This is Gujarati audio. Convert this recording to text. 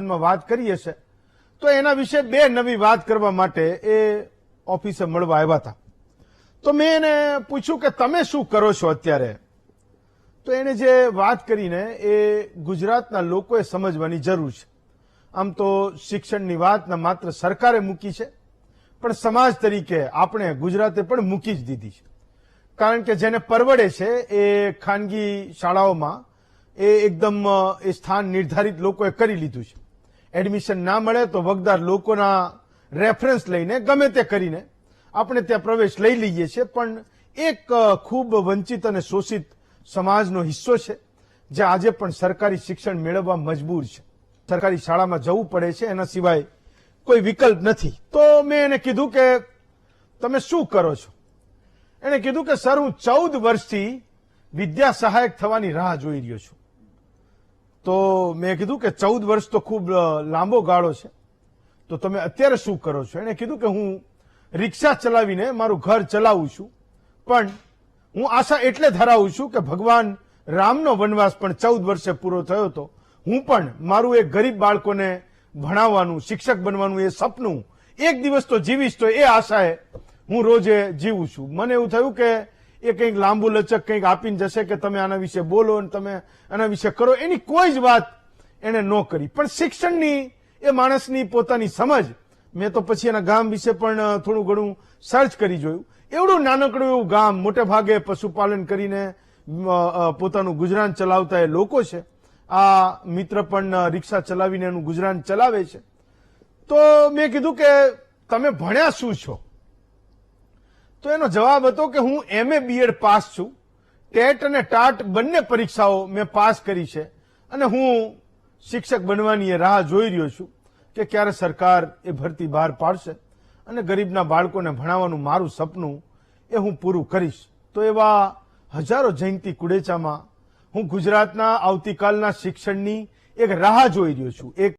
માં વાત કરીએ છે તો એના વિશે બે નવી વાત કરવા માટે એ ઓફિસે મળવા આવ્યા હતા. તો મેં એને પૂછ્યું કે તમે શું કરો છો અત્યારે? તો એને જે વાત કરીને એ ગુજરાતના લોકોએ સમજવાની જરૂર છે. આમ તો શિક્ષણની વાત માત્ર સરકારે મૂકી છે, પણ સમાજ તરીકે આપણે ગુજરાતે પણ મૂકી જ દીધી છે. કારણ કે જેને પરવડે છે એ ખાનગી શાળાઓમાં એ એકદમ એ સ્થાન નિર્ધારિત લોકોએ કરી લીધું છે. એડમિશન ના મળે તો વગદાર લોકોના રેફરન્સ લઈને ગમે તે કરીને આપણે ત્યાં પ્રવેશ લઈ લઈએ છીએ. પણ એક ખૂબ વંચિત અને શોષિત સમાજનો હિસ્સો છે જે આજે પણ સરકારી શિક્ષણ મેળવવા મજબૂર છે. સરકારી શાળામાં જવું પડે છે, એના સિવાય કોઈ વિકલ્પ નથી. તો મેં એને કીધું કે તમે શું કરો છો? એને કીધું કે સર, હું 14 વર્ષથી વિદ્યા સહાયક થવાની રાહ જોઈ રહ્યો છું. તો મેં કીધું કે 14 વર્ષ તો ખૂબ લાંબો ગાળો છે, તો તમે અત્યારે શું કરો છો? એને કીધું કે હું રિક્ષા ચલાવીને મારું ઘર ચલાવું છું, પણ હું આશા એટલે ધરાવું છું કે ભગવાન રામનો વનવાસ પણ 14 વર્ષે પૂરો થયો હતો. હું પણ મારું એક ગરીબ બાળકોને ભણાવવાનું, શિક્ષક બનવાનું એ સપનું એક દિવસ તો જીવીશ, તો એ આશાએ હું રોજે જીવું છું. મને એવું થયું કે એ કંઈક લાંબુ લચક કંઈક આપીને જશે કે તમે આના વિશે બોલો અને તમે આના વિશે કરો. એની કોઈ જ વાત એને ન કરી. પણ શિક્ષણની એ માણસની પોતાની સમજ, મેં તો પછી એના ગામ વિશે પણ થોડું ઘણું સર્ચ કરી જોયું. એવડું નાનકડું એવું ગામ, મોટે ભાગે પશુપાલન કરીને પોતાનું ગુજરાન ચલાવતા એ લોકો છે. આ મિત્ર પણ રિક્ષા ચલાવીને એનું ગુજરાન ચલાવે છે. તો મેં કીધું કે તમે ભણ્યા શું છો? તો એનો જવાબ હતો કે હું MA BEd પાસ છું. ટેટ અને ટાટ બંને પરીક્ષાઓ મેં પાસ કરી છે અને હું શિક્ષક બનવાની એ રાહ જોઈ રહ્યો છું કે ક્યારે સરકાર એ ભરતી બહાર પાડશે અને ગરીબના બાળકોને ભણાવવાનું મારું સપનું એ હું પૂરું કરીશ. તો એવા હજારો જયંતિ કુડેચામાં હું ગુજરાતના આવતીકાલના શિક્ષણની એક રાહ જોઈ રહ્યો છું. એક